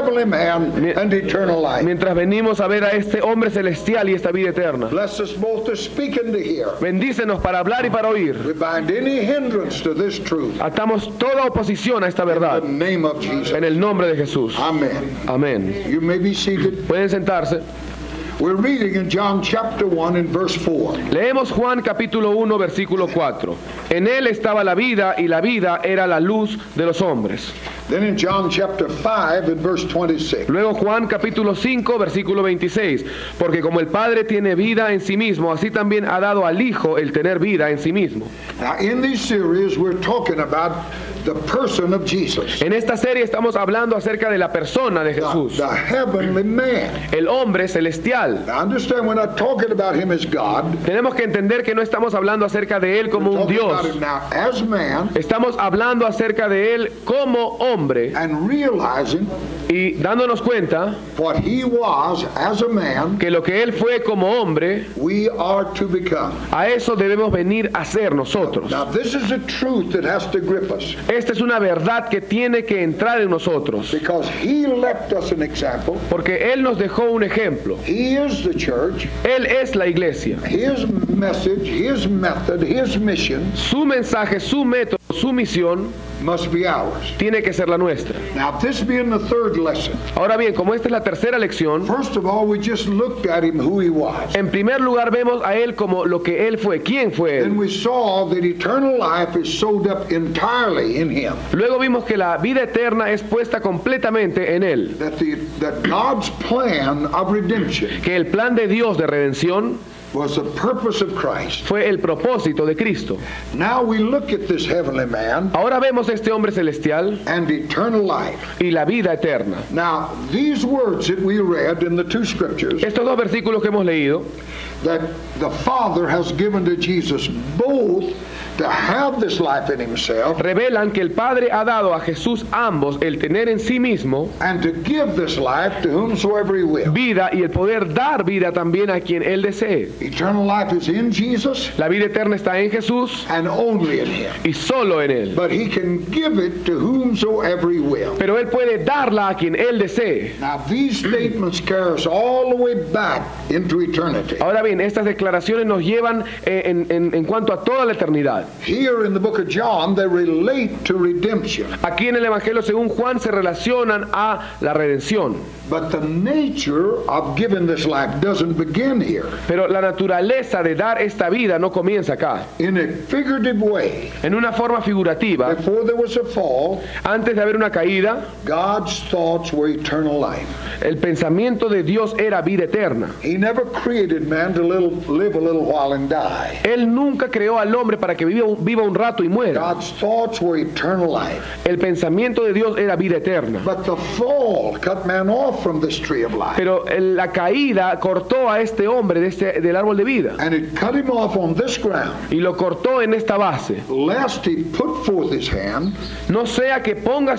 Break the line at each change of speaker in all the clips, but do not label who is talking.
heavenly man and eternal life.
Mientras venimos a ver a este hombre celestial y esta vida eterna.
Bless us both to speak and to hear.
Bendícenos para hablar y para oír.
We bind any hindrance to this truth.
Atamos toda oposición a esta verdad.
In the name of Jesus.
En el nombre de Jesús.
Amen.
Amén.
You may be seated.
Pueden sentarse.
We're reading in John chapter 1 and verse 4.
Leemos Juan capítulo 1 versículo 4. En él estaba la vida y la vida era la luz de los hombres.
Then in John chapter 5 and verse 26.
Luego Juan capítulo 5 versículo 26. Porque como el Padre tiene vida en sí mismo, así también ha dado al Hijo el tener vida en sí mismo.
Now in this series we're talking about the person of Jesus.
En esta serie estamos hablando acerca de la persona de Jesús.
The heavenly man.
El hombre celestial.
Now understand, we're not talking about him as God.
Tenemos que entender que no estamos hablando acerca de él como un Dios.
Now, as man,
estamos hablando acerca de él como hombre.
And realizing
y dándonos cuenta
what he was as a man,
que lo que él fue como hombre,
we are to become.
A eso debemos venir a ser nosotros.
Now, this is a truth that has to grip us.
Esta es una verdad que tiene que entrar en nosotros.
Because he left us an example.
Porque él nos dejó un ejemplo.
He is the church.
Él es la iglesia.
His message, his method, his mission.
Su mensaje, su método, su misión
must be ours.
Tiene que ser la nuestra.
Now, this being the third lesson.
Ahora bien, como esta es la tercera lección,
first of all, we just looked at him who he was.
En primer lugar vemos a él como lo que él fue, quién fue él.
Then we saw that eternal life is sewed up entirely in him.
Luego vimos que la vida eterna es puesta completamente en él.
That God's plan of redemption.
Que el plan de Dios de redención
was the purpose of Christ.
Fue el propósito de Cristo.
Now we look at this heavenly man.
Ahora vemos este hombre celestial
and eternal life.
Y la vida eterna.
Now these words that we read in the two scriptures.
Estos dos versículos que hemos leído.
That the Father has given to Jesus both to have this life in himself,
revelan que el Padre ha dado a Jesús ambos el tener en sí mismo
and to give this life to whomsoever he will.
Vida y el poder dar vida también a quien él desee.
Eternal life is in Jesus,
la vida eterna está en Jesús
and only in him.
Y solo en él.
But he can give it to whomsoever he will.
Pero él puede darla a quien él desee.
Now these statements carry us all the way back into eternity.
Ahora bien, estas declaraciones nos llevan en cuanto a toda la eternidad.
Here in the book of John, they relate to redemption.
Aquí en el Evangelio según Juan se relacionan a la redención.
But the nature of giving this life doesn't begin here.
Pero la naturaleza de dar esta vida no comienza acá.
In a figurative way.
En una forma figurativa.
Before there was a fall,
antes de haber una caída,
God's thoughts were eternal life.
El pensamiento de Dios era vida eterna.
He never created man to live a little while and die.
Él nunca creó al hombre para que viva un rato y muera.
God's thoughts were eternal life.
El pensamiento de Dios era vida eterna.
But the fall cut man off from this tree of life.
Pero la caída cortó a este hombre del árbol de vida.
And it cut him off on this ground.
Y lo cortó en esta base.
Lest he put forth his hand.
No sea que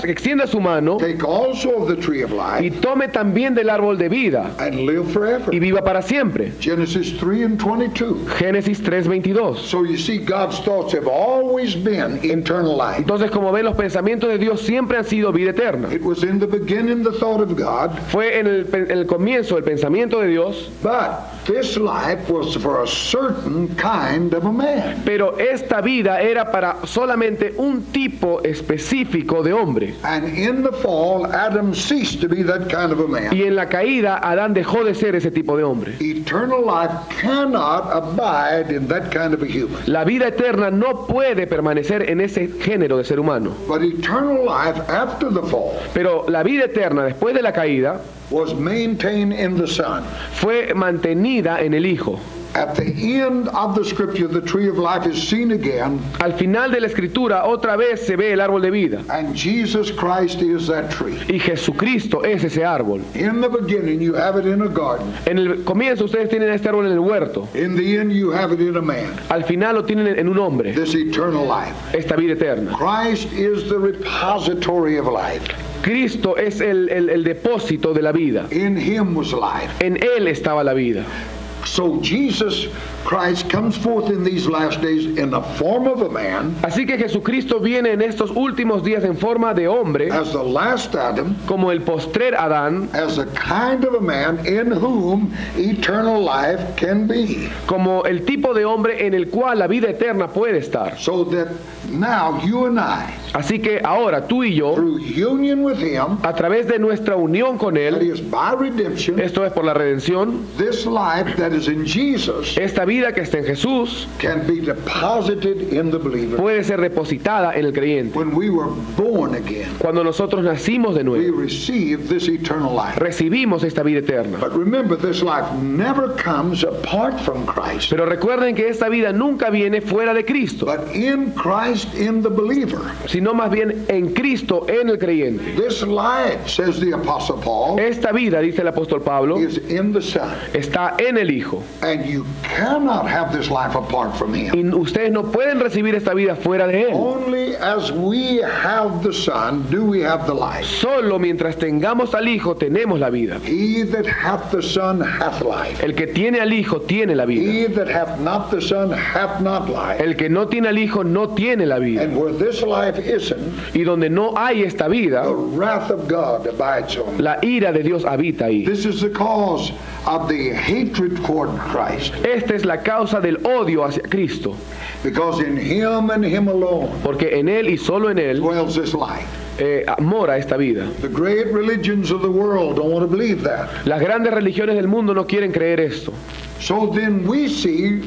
extienda su mano.
Take also of the tree of life.
Y tome también del árbol de vida.
And live forever.
Y viva para siempre.
Genesis 3:22.
Génesis 3:22.
So you see, God's thoughts have always been eternal life.
Entonces, como ven, los pensamientos de Dios siempre han sido vida eterna.
It was in the beginning the thought of God.
Fue en el comienzo el pensamiento de Dios.
But this life was for a certain kind of a man.
Pero esta vida era para solamente un tipo específico de hombre.
And in the fall, Adam ceased to be that kind of a man.
Y en la caída, Adán dejó de ser ese tipo de hombre.
Eternal life cannot abide in that kind of a human.
La vida eterna no puede permanecer en ese género de ser humano.
But eternal life after the fall.
Pero la vida eterna después de la caída
was maintained in the Son.
Fue mantenida en el Hijo.
At the end of the scripture, the tree of life is seen again.
Al final de la escritura, otra vez se ve el árbol de vida.
And Jesus Christ is that tree.
Y Jesucristo es ese árbol.
In the beginning, you have it in a garden.
En el comienzo ustedes tienen este árbol en el huerto.
In the end, you have it in a man.
Al final lo tienen en un hombre.
This eternal life.
Esta vida eterna.
Christ is the repository of life.
Cristo es el depósito de la vida.
In him was life.
En él estaba la vida.
So Jesus Christ comes forth in these last days in the form of a man,
Así que Jesucristo viene en estos últimos días en forma de hombre,
as the last Adam,
como el postrer Adán,
as a kind of a man in whom eternal life can be.
como el tipo de hombre en el cual la vida eterna puede estar.
So that now you and I,
Así que ahora tú y yo,
through union with him,
a través de nuestra unión con
that
Él,
is by redemption,
esto es por la redención,
this life that is in Jesus
esta vida que está en Jesús
can be deposited in the believer.
puede ser depositada en el creyente.
When we were born again,
Cuando nosotros nacimos de
we
nuevo,
received this eternal life.
recibimos esta vida eterna.
But remember, this life never comes apart from Christ,
Pero recuerden que esta vida nunca viene fuera de Cristo,
but in Christ in the believer.
sino más bien en Cristo, en el creyente.
This life, says the Apostle Paul,
Esta vida, dice el apóstol Pablo,
is in the Son.
está en el Hijo.
And you cannot have this life apart from him.
Y ustedes no pueden recibir esta vida fuera de Él.
Only as we have the Son do we have the life.
Solo mientras tengamos al Hijo tenemos la vida.
He that hath the Son hath life.
El que tiene al Hijo tiene la vida.
He that hath not the Son hath not life.
El que no tiene al Hijo no tiene la vida.
And where this life isn't,
Y donde no hay esta vida,
the wrath of God abides on it.
la ira de Dios habita ahí.
This is the cause of the hatred toward Christ,
Esta es la causa del odio hacia Cristo,
because in him and him alone
porque en Él y solo en Él
dwells this life.
mora esta vida.
The great religions of the world don't want to believe that.
Las grandes religiones del mundo no quieren creer esto.
So then we see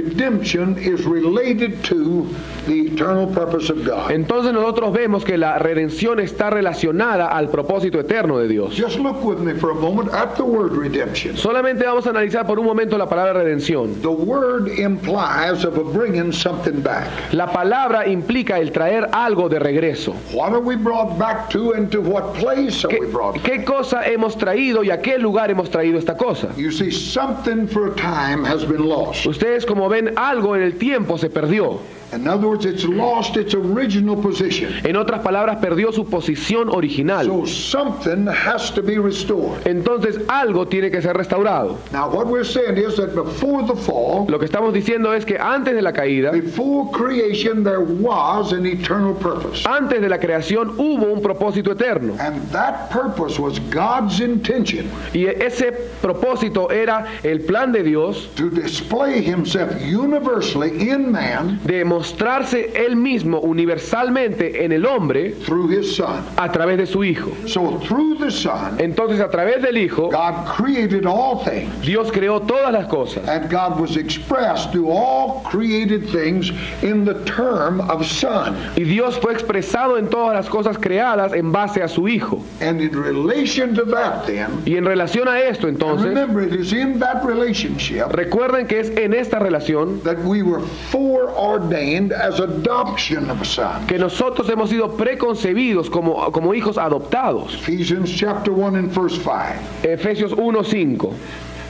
redemption is related to the eternal purpose of God.
Entonces nosotros vemos que la redención está relacionada al propósito eterno de Dios.
Just look with me for a moment at the word redemption.
Solamente vamos a analizar por un momento la palabra redención.
The word implies of a bringing something back.
La palabra implica el traer algo de regreso.
What are we brought back to, and to what place are we brought back?
¿Qué cosa hemos traído y a qué lugar hemos traído esta cosa?
You see, something for a time has been lost.
Ustedes como ven, algo en el tiempo se perdió.
In other words, it's lost its original position.
En otras palabras, perdió su posición original.
So something has to be restored.
Entonces algo tiene que ser restaurado.
Now what we're saying is that before the fall,
Lo que estamos diciendo es que antes de la caída,
before creation, there was an eternal purpose.
antes de la creación hubo un propósito eterno.
And that purpose was God's intention
Y ese propósito era el plan de Dios
to display himself universally in man
de mostrarse él mismo universalmente en el hombre
through his Son.
a través de su Hijo.
So through the Son,
Entonces a través del Hijo,
God created all things.
Dios creó todas las cosas.
And God was expressed through all created things in the term of Son.
Y Dios fue expresado en todas las cosas creadas en base a su Hijo.
And in relation to that then,
Y en relación a esto
and
entonces,
remember it is in that relationship
recuerden que es en esta relación
that we were foreordained as adoption of a son.
que nosotros hemos sido preconcebidos como hijos adoptados.
Ephesians chapter 1 and verse 5.
Efesios 1:5.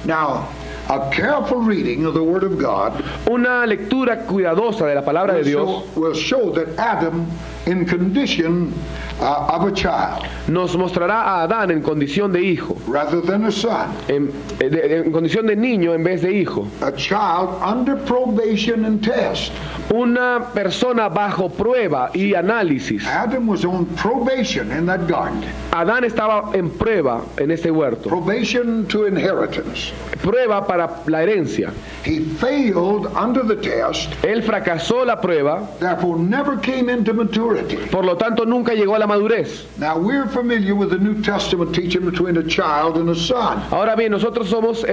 Now, a careful reading of the Word of God
Una lectura cuidadosa de la palabra de Dios
will show that Adam, in condition of a child,
nos mostrará a Adán en condición de hijo,
rather than a son,
en condición de niño en vez de hijo.
a child under probation and test.
Una persona bajo prueba y análisis.
Adam was on probation in that garden.
Adán estaba en prueba en este huerto.
Probation to inheritance.
Prueba para la herencia.
He failed under the test,
Él fracasó la prueba,
therefore never came into maturity.
por lo tanto nunca llegó a la madurez.
Now we're familiar with the New Testament teaching between a child and a son.
Ahora bien, nosotros somos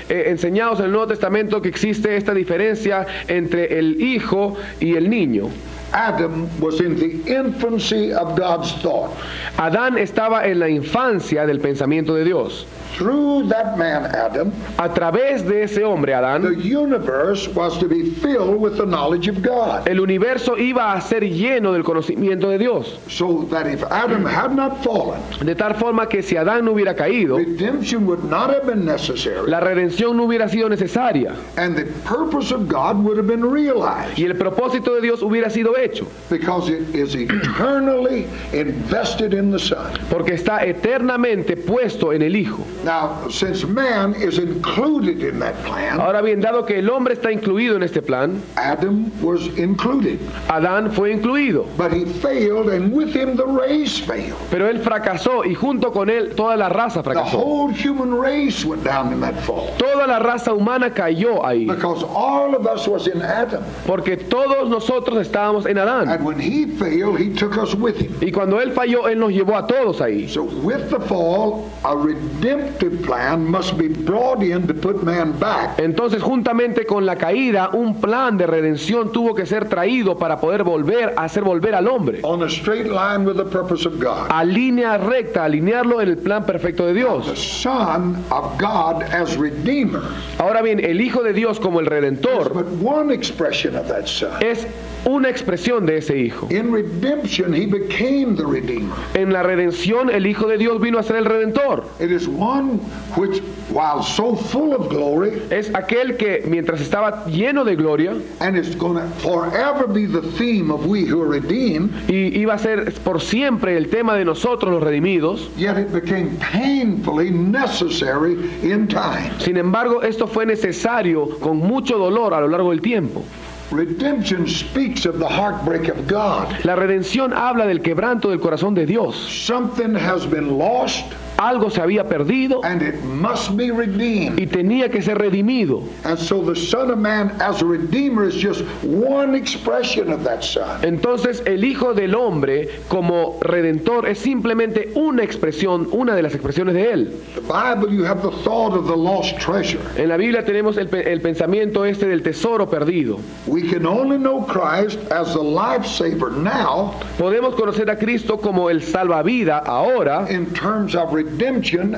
enseñados en el Nuevo Testamento que existe esta diferencia entre el hijo y el niño.
Adam was in the infancy of God's thought.
Adán estaba en la infancia del pensamiento de Dios.
Through that man, Adam,
A través de ese hombre,
the
Adán,
universe was to be filled with the knowledge of God.
el universo iba a ser lleno del conocimiento de Dios.
So that if Adam had not fallen,
De tal forma que si Adán no hubiera caído,
redemption would not have been necessary,
la redención no hubiera sido necesaria
and the purpose of God would have been realized,
y el propósito de Dios hubiera sido hecho,
because it is eternally invested in the Son.
porque está eternamente puesto en el Hijo.
Now, since man is included in that plan,
Ahora bien, dado que el hombre está incluido en este plan,
Adam was included.
Adán fue incluido,
But he failed, and with him the race failed.
pero él fracasó y junto con él toda la raza
The
fracasó.
whole human race went down in that fall.
Toda la raza humana cayó ahí,
Because all of us was in Adam.
porque todos nosotros estábamos en Adán.
And when he failed, he took us with him.
Y cuando él falló, él nos llevó a todos ahí.
So with the fall, a redemptive plan must be brought in to put man back
Entonces, juntamente con la caída, un plan de redención tuvo que ser traído para poder hacer volver al hombre
on a straight line with the purpose of God.
a línea recta, alinearlo en el plan perfecto de
The
Dios.
Son of God as Redeemer
Ahora bien, el Hijo de Dios como el
is
Redentor
but one expression of that Son.
es una expresión de ese Hijo.
In redemption, he became the Redeemer.
En la redención, el Hijo de Dios vino a ser el Redentor.
It is one which, while so full of glory,
Es aquel que, mientras estaba lleno de gloria,
and it's going to forever be the theme of we who are redeemed,
y iba a ser por siempre el tema de nosotros los redimidos,
yet it became painfully necessary in time.
sin embargo, esto fue necesario con mucho dolor a lo largo del tiempo.
Redemption speaks of the heartbreak of God.
La redención habla del quebranto del corazón de Dios.
Something has been lost,
Algo se había perdido
and it must be redeemed.
y tenía que ser redimido.
And so the Son of Man as a Redeemer is just one expression of that Son.
Entonces el Hijo del Hombre como Redentor es simplemente una expresión, una de las expresiones de Él.
The Bible, you have the thought of the lost treasure.
En la Biblia tenemos el pensamiento este del tesoro perdido.
We can only know Christ as the lifesaver now
Podemos conocer a Cristo como el salvavida ahora.
in terms of redemption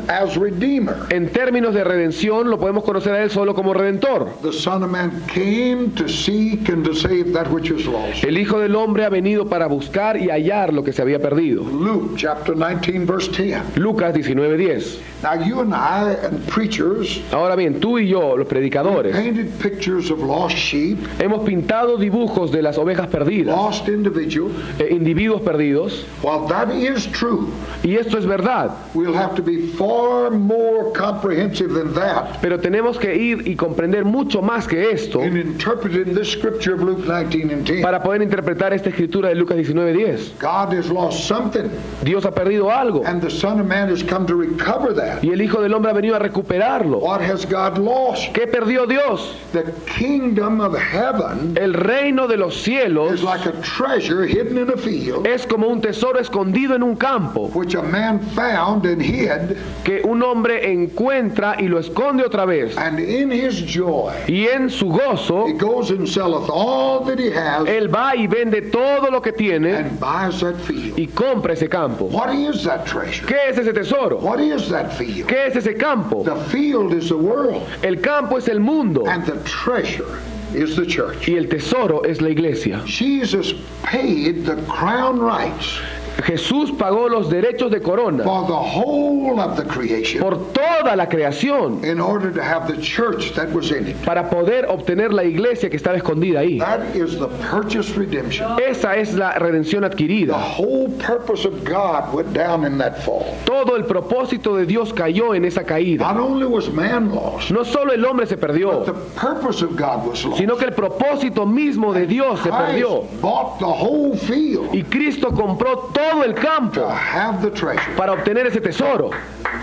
as Redeemer.
En términos de redención lo podemos conocer a Él solo como Redentor.
The Son of Man came to seek and to save that which is lost.
El Hijo del Hombre ha venido para buscar y hallar lo que se había perdido.
Luke chapter 19 verse 10.
Lucas 19:10.
Now you and I and preachers
Ahora bien, tú y yo, los predicadores,
painted pictures of lost sheep,
hemos pintado dibujos de las ovejas perdidas,
lost individuals.
individuos perdidos,
While that is true,
y esto es verdad,
we'll have to be far more comprehensive than that
pero tenemos que ir y comprender mucho más que esto
in interpreting this scripture of Luke 19 and 10.
para poder interpretar esta escritura de Lucas 19:10.
God has lost something,
Dios ha perdido algo
and the Son of Man has come to recover that.
y el Hijo del Hombre ha venido a recuperarlo.
What has God lost?
¿Qué perdió Dios?
The kingdom of heaven
El reino de los cielos
is like a treasure hidden in a field,
es como un tesoro escondido en un campo
which a man found and hid,
que un hombre encuentra y lo esconde otra vez.
and in his joy
Y en su gozo,
he goes and selleth all that he has
él va y vende todo lo que tiene
and buys that field.
y compra ese campo.
What is that treasure?
¿Qué es ese tesoro?
What is that field?
¿Qué es ese campo?
The field is the world,
El campo es el mundo
and the treasure is the church.
y el tesoro es la iglesia.
Jesus paid the crown rights
Jesús pagó los derechos de corona
for the whole of the creation
por toda la creación
in order to have the church that was in it.
para poder obtener la iglesia que estaba escondida ahí.
That is the purchased redemption.
Esa es la redención
The
adquirida.
whole purpose of God went down in that fall.
Todo el propósito de Dios cayó en esa caída.
Not only was man lost,
No solo el hombre se perdió,
but the purpose of God was lost.
sino que el propósito mismo de Dios se perdió.
Christ bought the whole field
Y Cristo compró todo el
to
campo
have the treasure.
para obtener ese tesoro.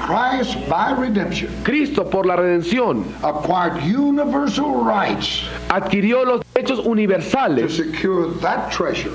Christ, by redemption,
Cristo, por la redención,
acquired universal rights
adquirió los derechos
to
universales
secure that treasure.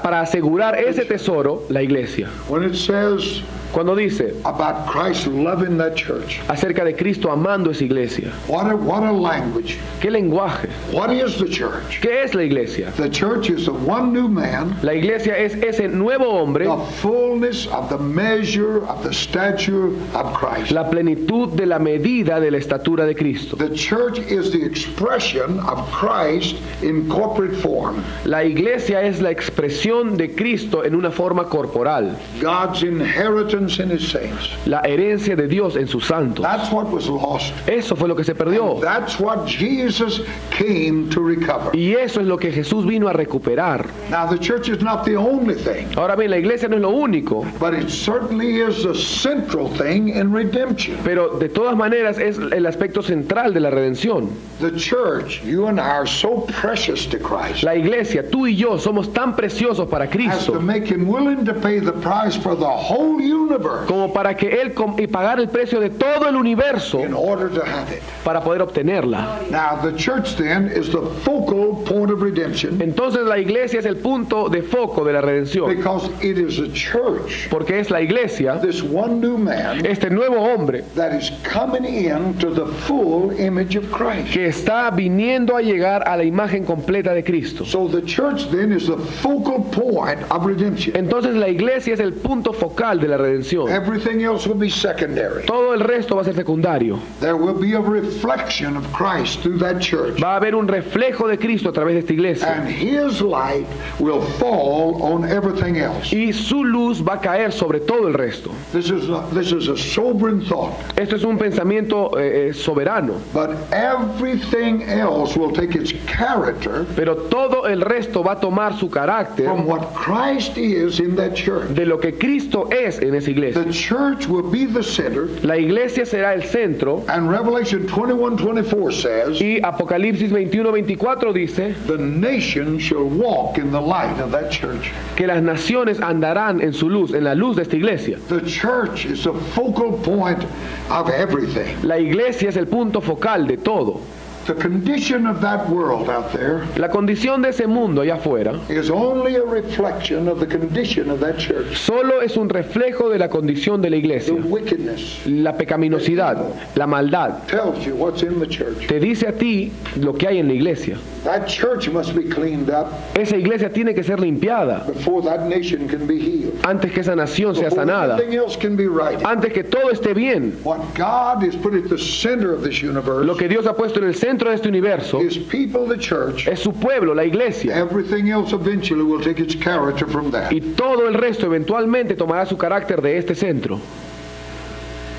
para asegurar ese tesoro, la iglesia.
When it says
Cuando dice
about Christ loving that church,
acerca de Cristo amando esa iglesia,
what a language.
¿qué lenguaje?
What is the church?
¿Qué es la iglesia?
The church is the one new man,
La iglesia es ese nuevo hombre,
the fullness of the measure of the stature of Christ.
la plenitud de la medida de la estatura de Cristo.
The church is the expression of Christ in corporate form.
La iglesia es la expresión de Cristo en una forma corporal.
God's inheritance inheritance in his saints.
la herencia de Dios en sus santos.
That's what was lost.
Eso fue lo que se perdió.
That's what Jesus came to recover.
Y eso es lo que Jesús vino a recuperar.
Now, the church is not the only thing,
Ahora bien, la iglesia no es lo único,
but it certainly is the central thing in redemption.
pero de todas maneras es el aspecto central de la redención.
The church, you and I, are so precious to Christ
La iglesia, tú y yo, somos tan preciosos para
as to
Cristo
make him willing to pay the price for the whole universe
como para que Él y pagar el precio de todo el universo
in order to have it.
para poder obtenerla.
Now, the church then is the focal point of redemption
Entonces la iglesia es el punto de foco de la redención,
because it is a church,
porque es la iglesia,
this one new man,
este nuevo hombre,
that is coming into the full image of Christ.
que está viniendo a llegar a la imagen completa de Cristo.
So the church then is the focal point of redemption.
Entonces la iglesia es el punto focal de la redención.
Everything else will be secondary.
Todo el resto va a ser secundario.
There will be a reflection of Christ through that church,
Va a haber un reflejo de Cristo a través de esta iglesia.
and his light will fall on everything else.
Y su luz va a caer sobre todo el resto.
This is a sobering thought,
Esto es un pensamiento soberano.
but everything else will take its character
Pero todo el resto va a tomar su carácter
from what Christ is in that church.
de lo que Cristo es en esa iglesia.
The church will be the center,
La iglesia será el centro.
and Revelation 21:24 says,
Y Apocalipsis 21:24 dice
the nation shall walk in the light of that church.
que las naciones andarán en su luz, en la luz de esta iglesia.
The church is the focal point of everything.
La iglesia es el punto focal de todo.
The condition of that world out there
La condición de ese mundo allá afuera
is only a reflection of the condition of that church.
solo es un reflejo de la condición de la
The
iglesia.
wickedness
La pecaminosidad, la maldad,
tells you what's in the church.
te dice a ti lo que hay en la iglesia.
That church must be cleaned up
Esa iglesia tiene que ser limpiada
before that nation can be healed.
antes que esa nación sea
Before
sanada,
anything else can be righted.
antes que todo esté bien.
What God has put at the center of this universe
Lo que Dios ha puesto en el centro de este universo
is people, the church.
es su pueblo, la iglesia.
Everything else eventually will take its character from that.
Y todo el resto eventualmente tomará su carácter de este centro.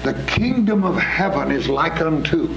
The kingdom of heaven is like unto.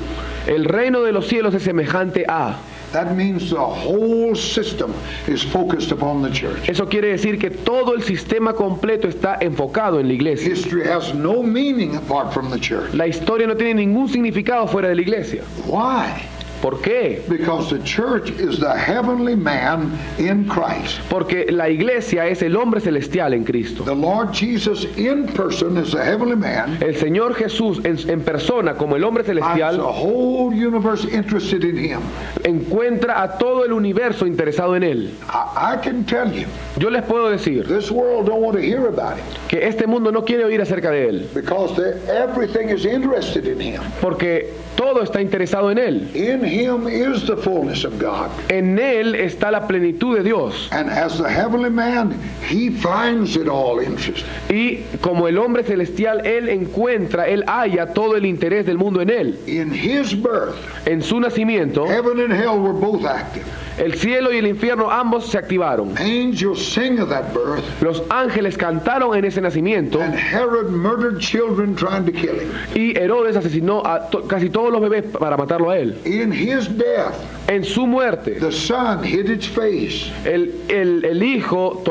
El reino de los cielos es semejante a.
That means the whole system is focused upon the church.
Eso quiere decir que todo el sistema completo está enfocado en la iglesia.
History has no meaning apart from the church.
La historia no tiene ningún significado fuera de la iglesia.
Why?
¿Por qué?
Because the church is the heavenly man in Christ.
Porque la iglesia es el hombre celestial en Cristo.
The Lord Jesus in person is the heavenly man.
El Señor Jesús en persona como el hombre
Has the
celestial
whole universe interested in him.
encuentra a todo el universo interesado en él.
I can tell you,
Yo les puedo decir
this world don't want to hear about him
que este mundo no quiere oír acerca de él,
because everything is interested in him.
porque todo está interesado en él.
In him is the fullness of God.
En él está la plenitud de Dios.
And as the heavenly man, he finds it all interesting.
Y como el hombre celestial, él encuentra, él halla todo el interés del mundo en él.
In his birth,
En su nacimiento,
heaven and hell were both active.
el cielo y el infierno ambos se activaron.
Angels sing of that birth,
Los ángeles cantaron en ese nacimiento
and Herod murdered children trying to kill him.
y Herodes asesinó a casi todos los bebés para matarlo a él.
In his death,
En su muerte,
the sun hid its face.
el hijo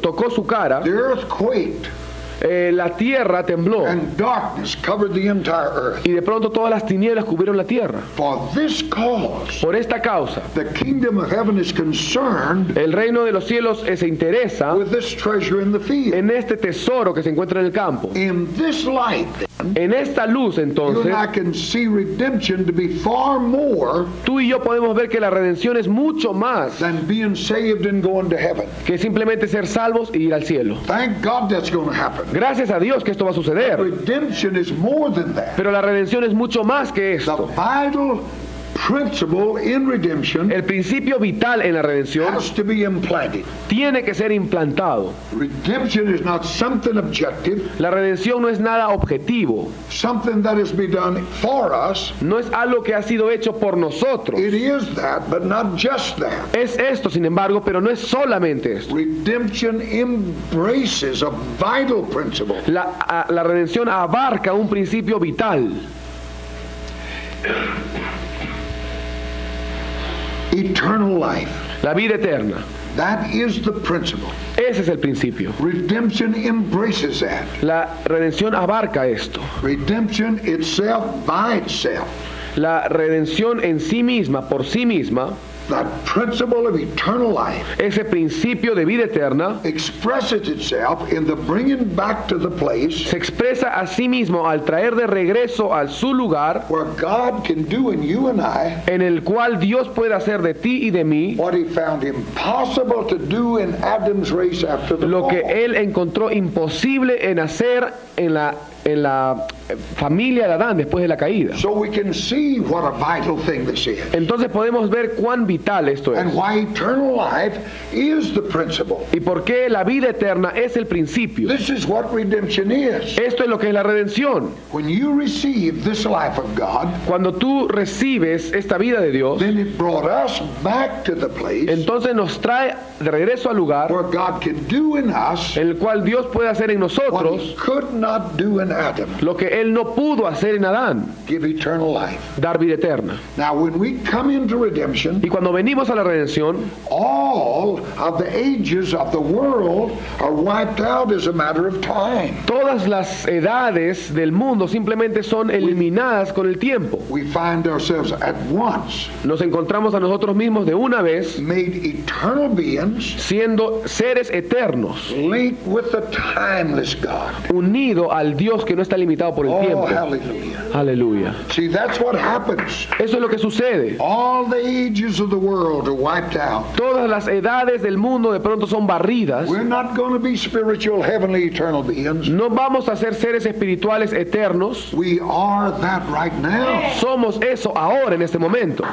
tocó su cara,
The earth quaked,
la tierra tembló
and darkness covered the entire earth.
y de pronto todas las tinieblas cubrieron la tierra.
For this cause,
Por esta causa,
the kingdom of heaven is concerned
el reino de los cielos se interesa
with this treasure in the field.
en este tesoro que se encuentra en el campo.
In this light,
En esta luz,
you
entonces,
and I can see redemption to be far more
tú y yo podemos ver que la redención es mucho más
than being saved and going to heaven.
que simplemente ser salvos y ir al cielo.
Thank God that's going to happen.
Gracias a Dios que esto va a suceder.
Redemption is more than that.
Pero la redención es mucho más que
The
esto.
vital principle in redemption
El principio vital en la redención
has to be implanted.
tiene que ser implantado.
Redemption is not something objective,
La redención no es nada objetivo,
something that has been done for us.
no es algo que ha sido hecho por nosotros.
It is that, but not just that.
Es esto, sin embargo, pero no es solamente esto.
Redemption embraces a vital principle.
La redención abarca un principio vital.
Eternal life.
La vida eterna.
That is the principle.
Ese es el principio.
Redemption embraces that.
La redención abarca esto.
Redemption itself, by itself,
La redención en sí misma, por sí misma,
that principle of eternal life
ese principio de vida eterna,
expresses itself in the bringing back to the place
se expresa a sí mismo al traer de regreso a su lugar
where God can do in you and I
en el cual Dios puede hacer de ti y de mí
what he found impossible to do in Adam's race after the
lo que
fall.
Él encontró imposible en hacer en la familia de Adán después de la caída.
So we can see what a vital thing this is.
Entonces podemos ver cuán vital esto
And
es
why eternal life is the principle.
y por qué la vida eterna es el principio.
This is what redemption is.
Esto es lo que es la redención.
When you receive this life of God,
Cuando tú recibes esta vida de Dios,
then it brought us back to the place
entonces nos trae de regreso al lugar
where God can do in us
en el cual Dios puede hacer en
what he
nosotros
could not do in Adam,
lo que Él no pudo hacer en Adán,
give eternal life.
dar vida eterna.
Now when we come into redemption,
Y cuando venimos a la redención,
all of the ages of the world are wiped out as a matter of time.
todas las edades del mundo simplemente son eliminadas con el tiempo.
We find ourselves at once
Nos encontramos a nosotros mismos de una vez
made eternal beings,
siendo seres eternos,
linked with the timeless God.
unido al Dios que no está limitado por el
Oh,
tiempo.
hallelujah.
Aleluya.
See, that's what happens.
Eso es lo que sucede.
All the ages of the world are wiped out.
Todas las edades del mundo de pronto son barridas.
We're not going to be spiritual, heavenly, eternal beings.
No vamos a ser seres espirituales eternos.
We are that right now.
Somos eso ahora en este momento.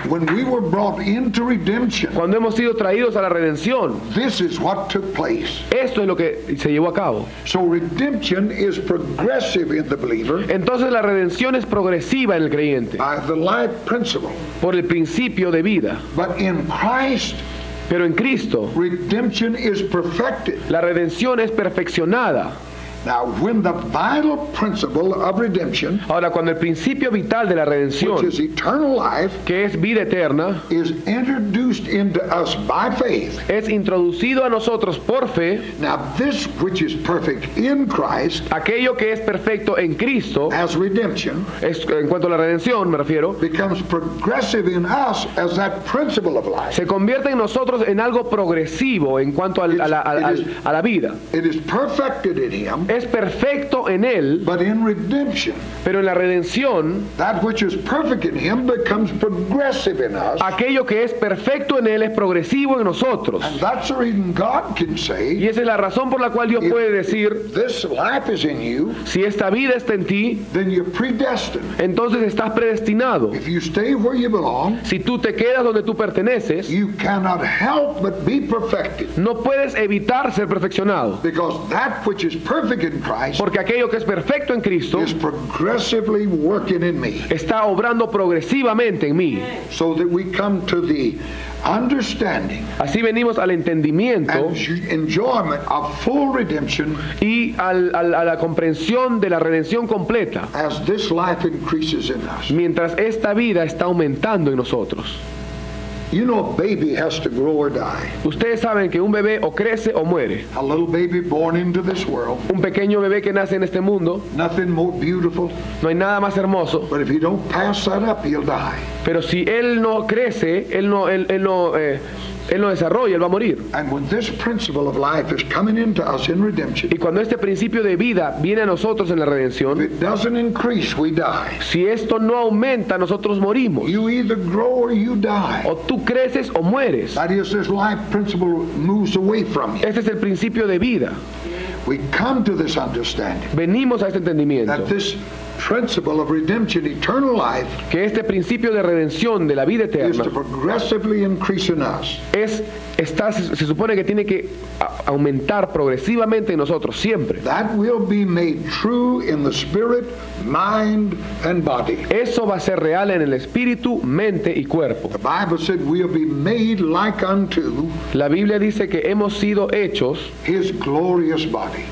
When we were brought into redemption,
Cuando hemos sido traídos a la redención,
this is what took place.
esto es lo que se llevó a cabo.
So redemption is progressive in the believer
Entonces la redención es progresiva en el creyente
by the life principle.
por el principio de vida.
But in Christ,
Pero en Cristo
redemption is perfected.
la redención es perfeccionada.
Now, when the vital principle of redemption,
Ahora, cuando el principio vital de la
which
redención,
is eternal life,
que es vida eterna,
is introduced into us by faith.
es introducido a nosotros por fe,
Now, this which is perfect in Christ
aquello que es perfecto en Cristo,
as redemption
en cuanto a la redención me refiero,
becomes progressive in us as that principle of life.
se convierte en nosotros en algo progresivo en cuanto a la vida.
It is perfected in Him,
Es perfecto en Él,
but in redemption,
pero en la redención,
that which is perfect in Him becomes progressive in us.
aquello que es perfecto en Él es progresivo en nosotros.
And that's the reason God can
Y
say,
esa es la razón por la cual Dios puede decir,
this life is in you,
si esta vida está en ti,
then you're predestined.
entonces estás predestinado.
If you stay where you belong,
Si tú te quedas donde tú perteneces,
you cannot help but be perfected.
no puedes evitar ser perfeccionado,
Because that which is perfect in Christ
porque aquello que es perfecto en Cristo
is progressively working in me.
está obrando progresivamente en mí.
So that we come to the understanding
Así venimos al entendimiento
and enjoyment of full redemption
y a la comprensión de la redención completa,
as this life increases in us.
mientras esta vida está aumentando en nosotros.
You know, a baby has to grow or die.
Ustedes saben que un bebé o crece o muere.
A little baby born into this world,
Un pequeño bebé que nace en este mundo,
nothing more beautiful,
no hay nada más hermoso,
but if you don't pass that up, he'll die.
pero si él no crece, él no desarrolla, él va a morir.
And when this principle of life is coming into us in redemption,
Y cuando este principio de vida viene a nosotros en la
if
redención,
it doesn't increase, we die.
si esto no aumenta, nosotros morimos.
You either grow or you die.
O tú creces o mueres.
That is, this life principle moves away from you.
Este es el principio de vida.
We come to this understanding
Venimos a este entendimiento
that this principle of redemption, eternal life,
que este principio de redención de la vida
is
eterna
to progressively increase in us.
se supone que tiene que aumentar progresivamente en nosotros siempre.
That will be made true in the spirit, mind, and body.
Eso va a ser real en el espíritu, mente y cuerpo.
The Bible said we'll be made like unto
La Biblia dice que hemos sido hechos
his glorious body.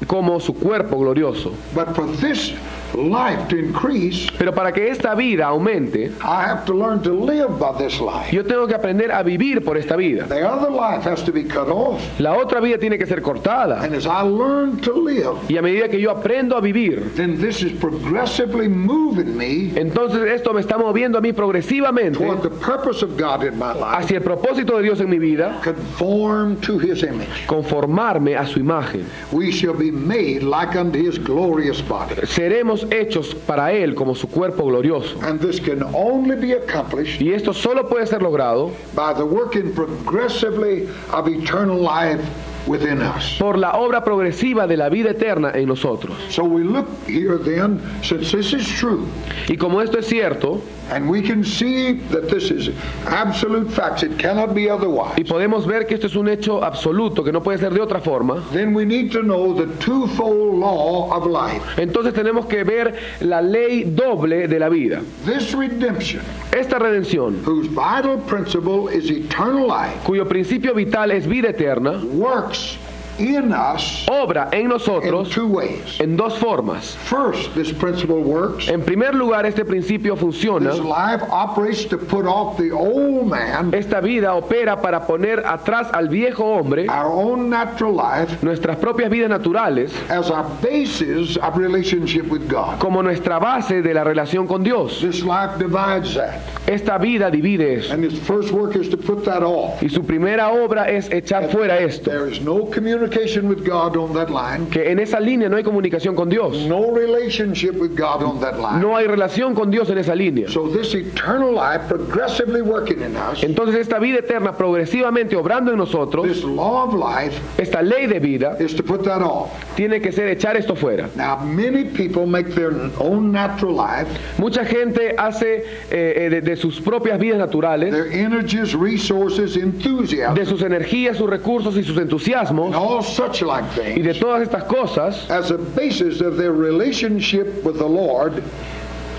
como su cuerpo glorioso.
But for this life to increase,
Pero para que esta vida aumente,
I have to learn to live by this life.
yo tengo que aprender a vivir por esta vida.
The other life has to be cut off.
La otra vida tiene que ser cortada.
And as I learn to live,
Y a medida que yo aprendo a vivir,
then this is progressively moving me
entonces esto me está moviendo a mí progresivamente
toward the purpose of God in my life,
hacia el propósito de Dios en mi vida,
conform to his image.
conformarme a su imagen.
We shall be made like unto his glorious body.
Seremos hechos para Él como su cuerpo glorioso.
And this can only be accomplished
Y esto solo puede ser logrado
by the working progressively of eternal life within us.
por la obra progresiva de la vida eterna en nosotros.
So we look here then, since this is true,
Y como esto es cierto,
and we can see that this is absolute facts, it cannot be otherwise,
y podemos ver que esto es un hecho absoluto, que no puede ser de otra forma,
then we need to know the twofold law of life.
entonces tenemos que ver la ley doble de la vida.
This redemption,
Esta redención,
whose vital principle is eternal life,
cuyo principio vital es vida eterna,
works in us
obra en
in
nosotros
two ways.
en dos formas.
First, this principle works.
En primer lugar, este principio funciona.
This life operates to put off the old man,
Esta vida opera para poner atrás al viejo hombre,
our own natural life,
nuestras propias vidas naturales,
as our basis of relationship with God.
como nuestra base de la relación con Dios.
This life divides that.
Esta vida divide eso.
And his first work is to put that off.
Y su primera obra es echar fuera esto.
There is no communication with God on that line.
Que en esa línea no hay comunicación con Dios.
No relationship with God on that line.
No hay relación con Dios en esa línea.
So this eternal life progressively working in us,
Entonces esta vida eterna progresivamente obrando en nosotros,
this law of life
esta ley de vida,
is to put that off.
tiene que ser echar esto fuera.
Now many people make their own natural life,
Mucha gente hace de sus propias vidas naturales,
their energies, resources, enthusiasm,
de sus energías, sus recursos y sus entusiasmos,
and all such like
y de
things
todas estas cosas,
as a basis of their relationship with the Lord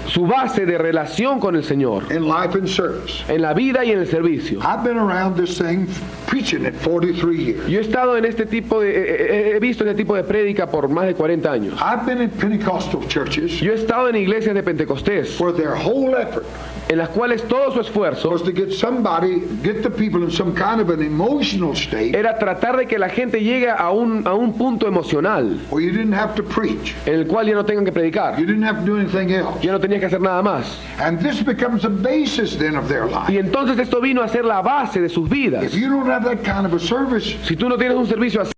su base de relación con el Señor,
in life and service.
en la vida y en el servicio.
I've been around this thing preaching it 43 years.
Yo he estado en este tipo de, he visto este tipo de prédica por más de 40 años.
I've been in Pentecostal churches
Yo he estado en iglesias de Pentecostés,
where their whole effort
en las cuales todo su esfuerzo
was to get the people in some kind of an emotional state
era tratar de que la gente llegue a un punto emocional,
where you didn't have to preach.
en el cual ya no tengan que predicar,
You didn't have to do anything else.
ya no tenías que hacer nada más.
And this becomes the basis then of their life.
Y entonces esto vino a ser la base de sus vidas.
If you don't have that kind of a service,
Si tú no tienes un servicio así,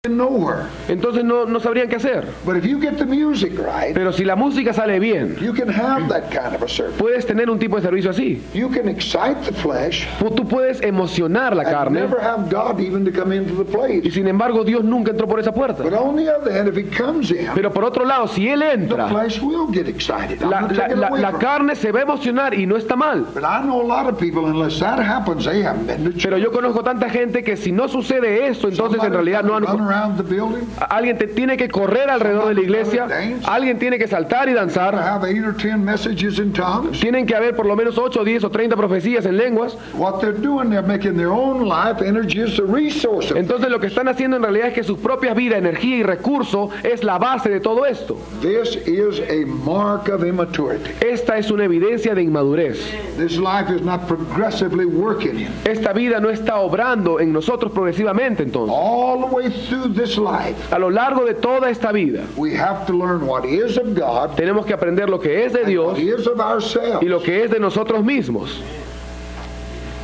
nowhere.
entonces no sabrían qué hacer.
But if you get the music right,
Pero si la música sale bien,
you can have that kind of a service.
puedes tener un tipo de servicio así.
You can excite the flesh
Tú puedes emocionar la
and
carne,
never have God even to come into the
y
place.
sin embargo Dios nunca entró por esa puerta.
But on the other hand, if He comes in,
Pero por otro lado, si Él
the
entra,
flesh will get excited. I'm
la,
not
la-
taking it
la-
away
la
from it.
carne se va a emocionar y no está mal.
But I know a lot of people, unless that happens, they haven't been to church.
Pero yo conozco tanta gente que si no sucede esto, entonces en realidad no
run
han...
around the building,
Alguien tiene que correr alrededor de la iglesia, alguien tiene que saltar y danzar,
have 8 or 10 messages in tongues.
tienen que haber por lo menos 8, 10 o 30 profecías en lenguas.
What they're doing, they're making their own life energies the resource of
Entonces lo que están haciendo en realidad es que sus propias vidas, energía y recurso es la base de todo esto.
This is a mark of immaturity.
Esta es una evidencia de inmadurez.
This life is not progressively working in.
Esta vida no está obrando en nosotros progresivamente entonces.
All the way through this life,
A lo largo de toda esta vida
we have to learn what is of God
tenemos que aprender lo que es de
and
Dios
what is of ourselves.
y lo que es de nosotros mismos.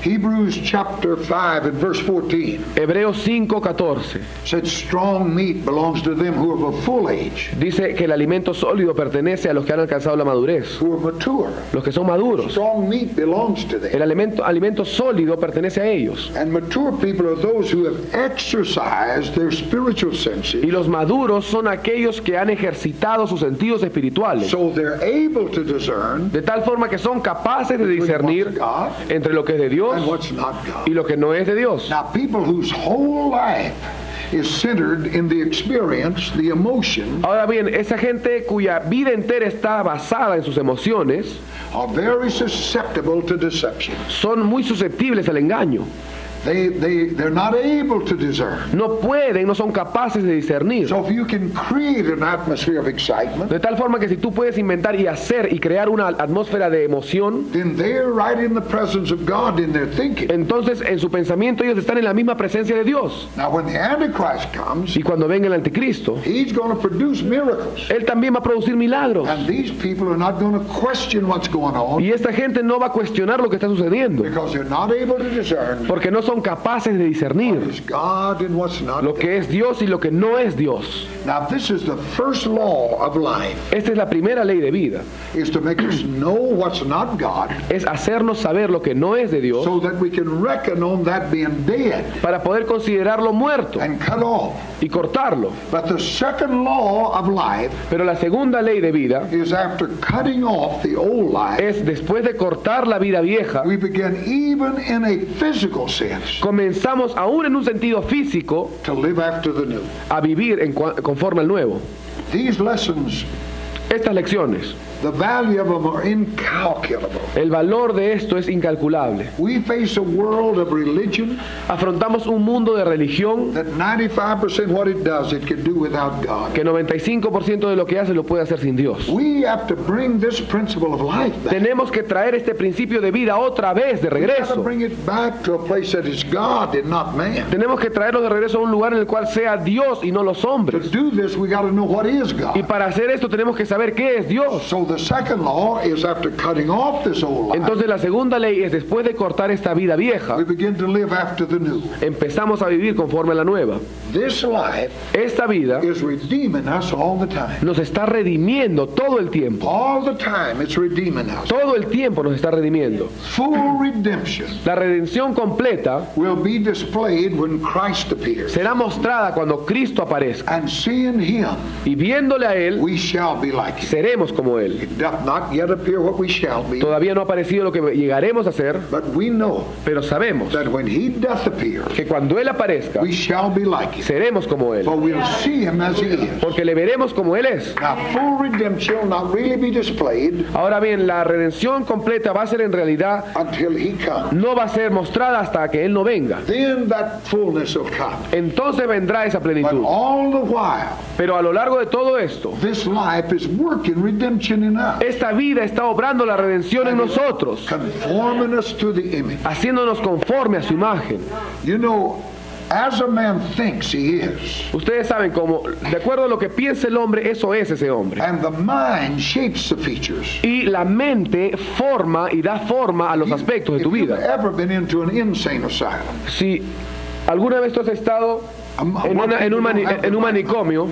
Hebrews chapter 5 and verse 14
Hebreos 5:14
said strong meat belongs to them who are of full age,
dice que el alimento sólido pertenece a los que han alcanzado la madurez,
who are mature.
los que son maduros.
Strong meat belongs to
El
them.
alimento sólido pertenece a ellos.
And mature people are those who have exercised their spiritual senses,
Y los maduros son aquellos que han ejercitado sus sentidos espirituales,
so they're able to discern
de tal forma que son capaces de discernir entre lo que es de Dios
and what's not
y
God.
lo que no es de Dios.
Now, people whose whole life is centered in the experience, the emotion,
Ahora bien, esa gente cuya vida entera está basada en sus emociones
are very susceptible to deception.
son muy susceptibles al engaño.
They're not able to discern.
No pueden, no son capaces de discernir.
So if you can create an atmosphere of excitement,
De tal forma que si tú puedes inventar y hacer y crear una atmósfera de emoción,
then they're right in the presence of God in their thinking.
entonces en su pensamiento ellos están en la misma presencia de Dios.
Now, when the Antichrist comes,
Y cuando venga el anticristo,
he's going to produce miracles.
él también va a producir milagros.
And these people are not going to question what's going on
Y esta gente no va a cuestionar lo que está sucediendo,
because they're not able to discern
porque no son capaces de
what
discernir
is God and what's not
lo
God.
que es Dios y lo que no es Dios.
Now, this is the first law of life,
Esta es la primera ley de vida,
is to make us know what's not God
es hacernos saber lo que no es de Dios
so that we can reckon on that being dead
para poder considerarlo muerto
and cut off.
y cortarlo.
But the second law of life
Pero la segunda ley de vida
is after cutting off the old life,
es después de cortar la vida vieja,
we begin even in a physical sense
comenzamos aún en un sentido físico
to live after the new.
a vivir conforme al nuevo.
These lessons,
Estas lecciones,
the value of them are incalculable.
el valor de esto es incalculable.
We face a world of religion
Afrontamos un mundo de religión
that 95% what it does, it can do without God.
que 95% de lo que hace lo puede hacer sin Dios.
We have to bring this principle of life back.
Tenemos que traer este principio de vida otra vez de
We have to
regreso.
bring it back to a place that is God and not man.
Tenemos que traerlo de regreso a un lugar en el cual sea Dios y no los
To
hombres.
do this, we got to know what is
Y
God.
para hacer esto tenemos que saber qué es Dios.
So the second law is after cutting off this old life,
Entonces la segunda ley es después de cortar esta vida vieja,
we begin to live after the new.
empezamos a vivir conforme a la nueva.
This life
Esta vida
is redeeming us all the time.
nos está redimiendo todo el tiempo.
All the time it's redeeming us.
Todo el tiempo nos está redimiendo.
Full redemption
La redención completa
will be displayed when Christ appears.
será mostrada cuando Cristo aparezca.
And seeing him,
Y viéndole a Él,
we shall be like him.
seremos como Él.
It doth not yet appear what we shall be,
Todavía no ha aparecido lo que llegaremos a ser,
but we know
pero sabemos
that when he doth appear,
que cuando Él aparezca,
we shall be like him.
seremos como Él.
For we'll see him as he is.
Porque le veremos como Él es.
Now, full redemption will not really be displayed
Ahora bien, la redención completa va a ser en realidad,
until he comes.
no va a ser mostrada hasta que Él no venga.
Then that fullness will come.
Entonces vendrá esa
But
plenitud.
all the while,
Pero a lo largo de todo esto,
this life is working redemption in us,
esta vida está obrando la redención en nosotros,
conforming us to the image.
haciéndonos conforme a su imagen.
You know, as a man thinks he is,
Ustedes saben cómo, de acuerdo a lo que piensa el hombre, eso es ese hombre.
and the mind shapes the features.
Y la mente forma y da forma a los aspectos de
If
tu
you've
vida.
ever been into an insane asylum,
Si alguna vez tú has estado en un manicomio,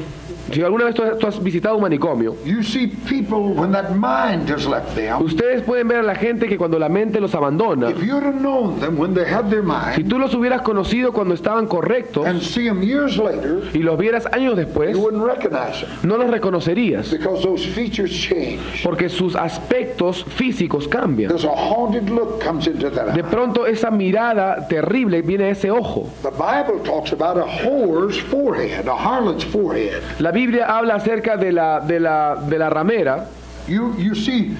si alguna vez tú has visitado un manicomio,
you see people when that mind has left them.
ustedes pueden ver a la gente que cuando la mente los abandona,
If you'd have known them when they had their
si
mind
tú los hubieras conocido cuando estaban correctos
and see them years later,
y los vieras años después,
you wouldn't recognize them
no los reconocerías,
because those features change.
porque sus aspectos físicos cambian.
There's a haunted look comes into that
De
eye.
pronto esa mirada terrible viene a ese ojo.
The Bible talks about a whore's forehead, a harlot's forehead.
La Biblia habla acerca de la ramera,
You see,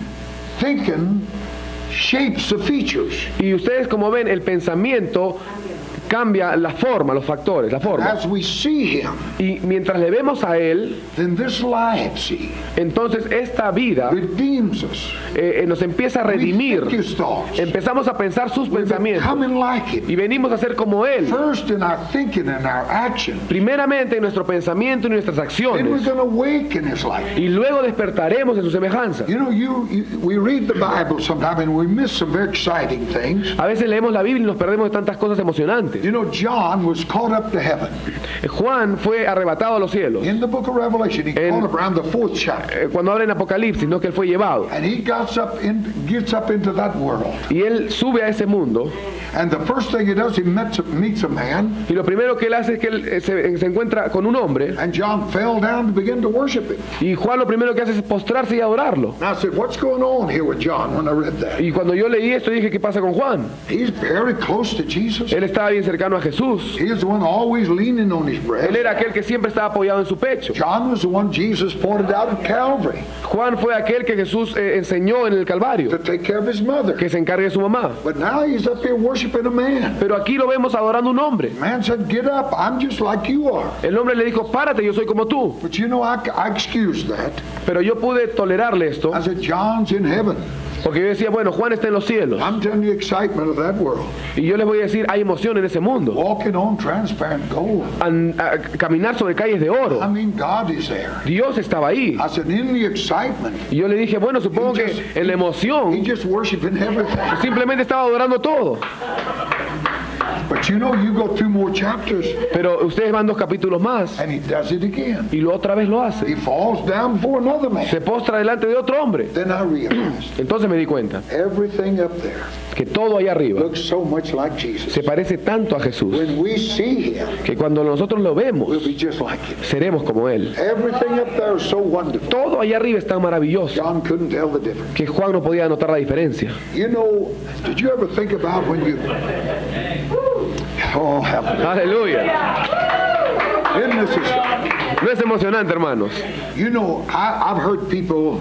thinking shapes the features.
y ustedes como ven el pensamiento cambia la forma, los factores, la forma.
As we see him,
Y mientras le vemos a Él,
then this life, see,
entonces esta vida
redeems us.
nos empieza a
We
redimir.
think his thoughts.
Empezamos a pensar sus
We
pensamientos
becoming like him.
y venimos a ser como Él.
First in our thinking and our action.
Primeramente en nuestro pensamiento y nuestras
Then we're
acciones.
going to awaken his life.
Y luego despertaremos en su semejanza.
You know, we read the Bible sometimes and we miss some very exciting things.
A veces leemos la Biblia y nos perdemos de tantas cosas emocionantes.
You know, John was caught up to heaven.
Juan fue arrebatado a los cielos.
In the book of Revelation, he caught up around the 4th chapter.
Cuando habla en Apocalipsis, no que él fue llevado.
And he gets up into that world.
Y él sube a ese mundo.
And the first thing he does, he meets a man.
Y lo primero que él hace es que él se encuentra con un hombre.
And John fell down to begin to worship him.
Y Juan lo primero que hace es postrarse y adorarlo.
And I said, what's going on here with John when I read that?
Y cuando yo leí esto dije, ¿qué pasa con Juan?
He's very close to Jesus.
Él estaba bien cercano a Jesús.
He is the one always leaning on his breast.
Él era aquel que siempre estaba apoyado en su pecho.
John was the one Jesus pointed out at Calvary
Juan fue aquel que Jesús enseñó en el Calvario,
to take care of his mother.
que se encargue de su mamá.
But now he's up here worshiping a man.
Pero aquí lo vemos adorando a un hombre.
Man said, get up, I'm just like you are.
El hombre le dijo, párate, yo soy como tú.
But you know, I excused that.
Pero yo pude tolerarle esto,
I said, John's in heaven.
porque yo decía, bueno, Juan está en los cielos.
I'm telling you the excitement of that world.
Y yo les voy a decir, hay emoción en ese mundo.
Walking on transparent gold.
A caminar sobre calles de oro.
I mean, God is there.
Dios estaba ahí.
I said, in the excitement,
Y yo le dije, bueno, supongo que en la
he
emoción
just worshiping everything.
simplemente estaba adorando todo.
But you know, you go 2 more chapters,
Pero ustedes van 2 capítulos más
and he does it again.
y lo otra vez lo hace.
He falls down before another man.
Se postra delante de otro hombre.
Then I realized
Entonces me di cuenta
everything up there
que todo allá arriba
looks so much like Jesus.
se parece tanto a Jesús
When we see him,
que cuando nosotros lo
we'll
vemos
be just like him.
seremos como Él.
Everything up there is so wonderful.
Todo allá arriba es tan maravilloso
John couldn't tell the difference.
que Juan no podía notar la diferencia.
You know, did you ever think about when you... Oh, hallelujah.
Aleluya.
Isn't this a-
¿No es emocionante, hermanos?
You know, I've heard people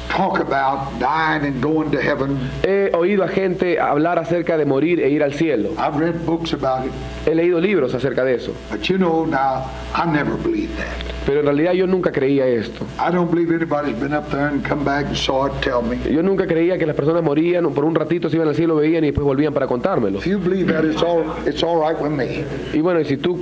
talk about dying and going to heaven.
He oído a gente hablar acerca de morir e ir al cielo.
I've read books about it.
He leído libros acerca de eso.
But you know, now, I never believed that.
Pero en realidad yo nunca creía esto.
I don't believe anybody's been up there and come back and saw it tell me.
Yo nunca creía que las personas morían, por un ratito se iban al cielo, veían y después volvían para contármelo.
If you believe that, it's all right with me.
Y bueno, y si tú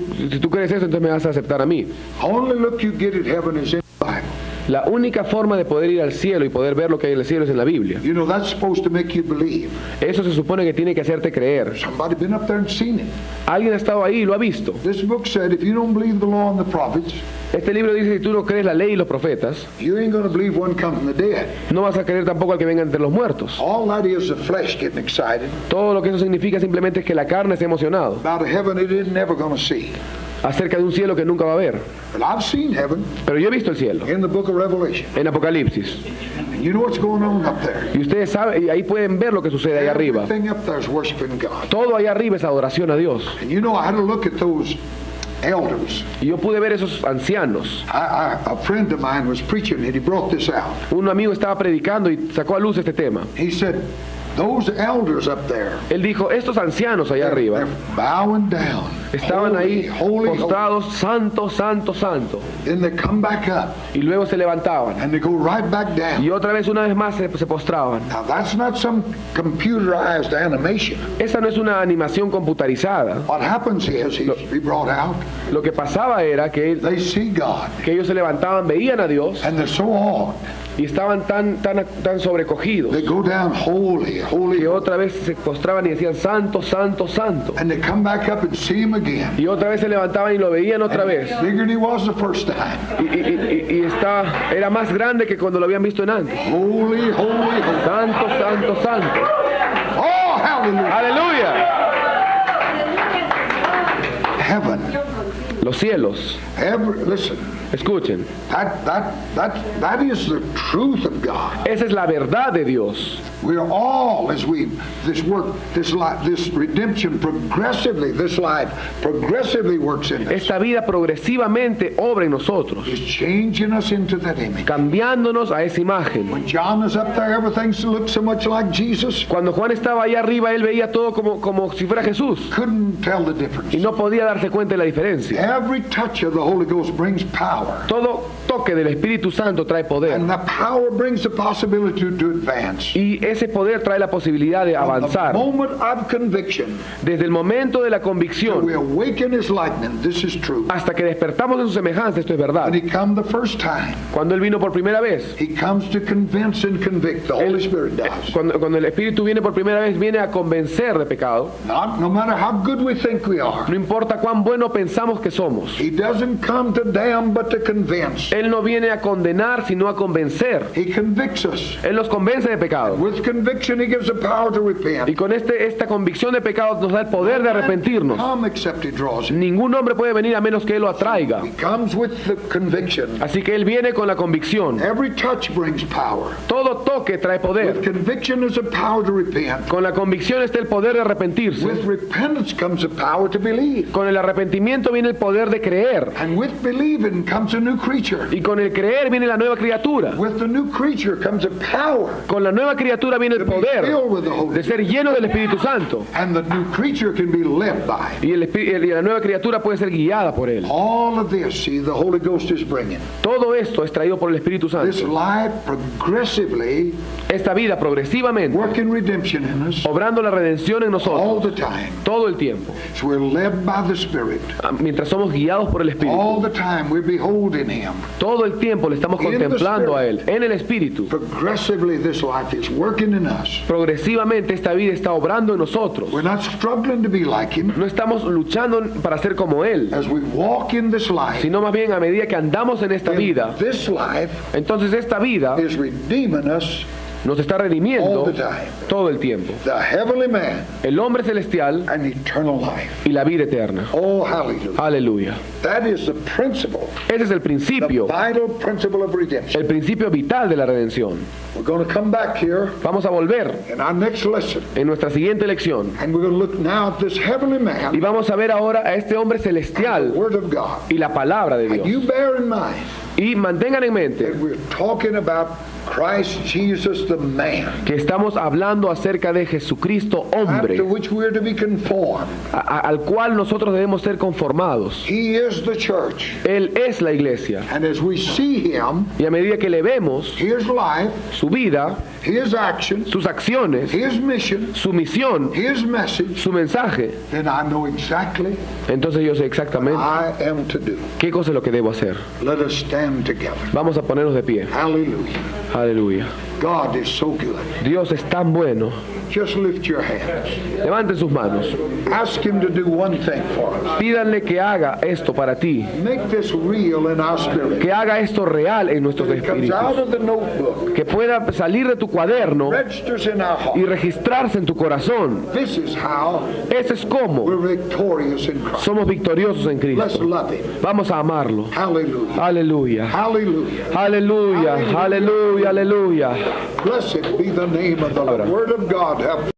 crees eso, entonces me vas a aceptar a mí.
Only look you get at heaven is in the Bible.
La única forma de poder ir al cielo y poder ver lo que hay en el cielo es en la Biblia.
You know, that's supposed to make you believe.
Eso se supone que tiene que hacerte creer.
Somebody been up there and seen it.
Alguien ha estado ahí y lo ha visto.
This book said, if you don't believe the law and the prophets,
Este libro dice, si tú no crees la ley y los profetas,
you ain't going to believe one come from the dead.
no vas a creer tampoco al que venga entre los muertos.
All that is the flesh getting excited
Todo lo que eso significa simplemente es que la carne esté emocionado
about a heaven it isn't never going to see.
acerca de un cielo que nunca va a ver.
But I've seen heaven
Pero yo he visto el cielo
in the book of Revelation.
en Apocalipsis.
And you know what's going on up there?
Y ustedes saben, y ahí pueden ver lo que sucede allá arriba.
Everything up there is worshiping God.
Todo allá arriba es adoración a Dios.
And you know, I had to look at those elders.
Y yo pude ver esos ancianos.
A friend of mine was preaching and he brought this out.
Un amigo estaba predicando y sacó a luz este tema.
He said, those elders up there,
Él dijo, estos ancianos allá
they're
arriba
bowing down.
estaban ahí
Holy, holy.
postrados, santo, santo, santo.
Then they come back up
Y luego se levantaban.
and they go right back down.
Y otra vez, una vez más, se postraban.
Now that's not some computerized animation.
Esa no es una animación computarizada.
What happens is he brought out,
Lo que pasaba era que,
they see God
que ellos se levantaban, veían a Dios
and they're so awed.
y estaban tan sobrecogidos
They go down holy, holy,
que otra vez se postraban y decían santo, santo, santo.
and they come back up and see him again.
Y otra vez se levantaban y lo veían otra vez.
Bigger than he was the first time.
Era más grande que cuando lo habían visto en antes.
Holy, holy, holy.
Santo, santo, santo.
Oh, hallelujah.
Aleluya.
Heaven
los cielos.
Listen,
Escuchen,
that is the truth of God.
esa es la verdad de Dios.
We are all, as we, this work, this life, this redemption progressively, this life progressively works in us.
Esta vida progresivamente obra en nosotros,
Is changing us into that image.
cambiándonos a esa imagen.
When John is up there, everything looks so much like Jesus.
Cuando Juan estaba allá arriba, él veía todo como si fuera Jesús
Couldn't tell the difference.
y no podía darse cuenta de la diferencia.
Every touch of the Holy Ghost brings power.
Todo toque del Espíritu Santo trae poder
And the power brings the possibility to advance.
y ese poder trae la posibilidad de
From the
avanzar.
moment of conviction,
Desde el momento de la
we
convicción
awaken His likeness. This is true.
hasta que despertamos en su semejanza, esto es verdad.
When He come the first time,
Cuando Él vino por primera vez,
He comes to convince and convict. The Holy Spirit does.
cuando el Espíritu viene por primera vez, viene a convencer de pecado.
No matter how good we think we are.
No importa cuán bueno pensamos que somos.
He doesn't come to damn but to convince.
Él no viene a condenar, sino a convencer.
He convicts us.
Él nos convence de pecado.
With conviction, He gives the power to
Y
repent.
con esta convicción de pecado nos da el poder de arrepentirnos.
Come except He draws him.
Ningún hombre puede venir a menos que Él lo atraiga.
He comes with the conviction.
Así que Él viene con la convicción.
Every touch brings power.
Todo toque trae
With
poder.
conviction is the power to repent.
Con la convicción está el poder de
With
arrepentirse.
repentance comes the power to believe.
Con el arrepentimiento viene el poder de creer.
And with believing comes a new creature.
Y con el creer viene la nueva criatura.
With the new creature comes a power.
Con la nueva criatura viene el
To be
poder
filled with the Holy
de ser lleno del Espíritu Santo.
And the new creature can be led by.
Y la nueva criatura puede ser guiada por Él.
All of this, see, the Holy Ghost is bringing.
Todo esto es traído por el Espíritu
This
Santo.
life progressively
Esta vida progresivamente,
working redemption in us
obrando la redención en
all
nosotros
the time.
todo el tiempo.
So we're led by the Spirit.
Mientras somos guiados por el
All
Espíritu.
the time we're beholding Him.
Todo el tiempo le estamos
In the
contemplando a
Spirit.
Él. En el Espíritu.
Progressively this life is working in us.
Progresivamente esta vida está obrando en nosotros.
We're not struggling to be like Him.
No estamos luchando para ser como Él,
As we walk in this life,
sino más bien a medida que andamos en esta vida,
this life
entonces esta vida
is redeeming us.
nos está redimiendo
All the time.
todo el tiempo.
The heavenly man
El hombre celestial
and eternal life.
y la vida eterna.
Oh, hallelujah.
Aleluya.
That is the principle,
Ese es el
the
principio,
vital principle of redemption.
el principio vital de la redención.
We're going to come back here
Vamos a volver
in our next lesson,
en nuestra siguiente lección
and we're going to look now at this heavenly man
y vamos a ver ahora a este hombre
and the
celestial
Word of God.
y la palabra de
And you
Dios.
bear in mind
Y mantengan en mente
that we're talking about Christ Jesus the man,
que estamos hablando acerca de Jesucristo hombre,
after which we're to be conformed.
al cual nosotros debemos ser conformados.
He is the church.
Él es la iglesia.
And as we see him,
Y a medida que le vemos
his life,
su vida,
his action,
sus acciones,
his mission,
su misión,
his message,
su mensaje,
then I know exactly
entonces yo sé exactamente
I am to do.
qué cosa es lo que debo hacer.
Let us stand together.
Vamos a ponernos de pie.
Hallelujah.
Aleluya.
God is so good.
Dios es tan bueno.
Just lift your hands.
Levanten sus manos.
Ask him to do one thing for us.
Pídanle que haga esto para ti.
Make this real in our spirit.
Que haga esto real en nuestros
That it comes out
espíritus.
of the notebook,
Que pueda salir de tu cuaderno
registers in our
y
heart.
registrarse en tu corazón.
This is how
Ese es como
we're victorious in Christ.
somos victoriosos en
Let's
Cristo.
love him.
Vamos a amarlo.
Hallelujah.
Aleluya.
Hallelujah.
Aleluya. Aleluya. Aleluya.
Blessed be the name of the Lord. Word of God. Have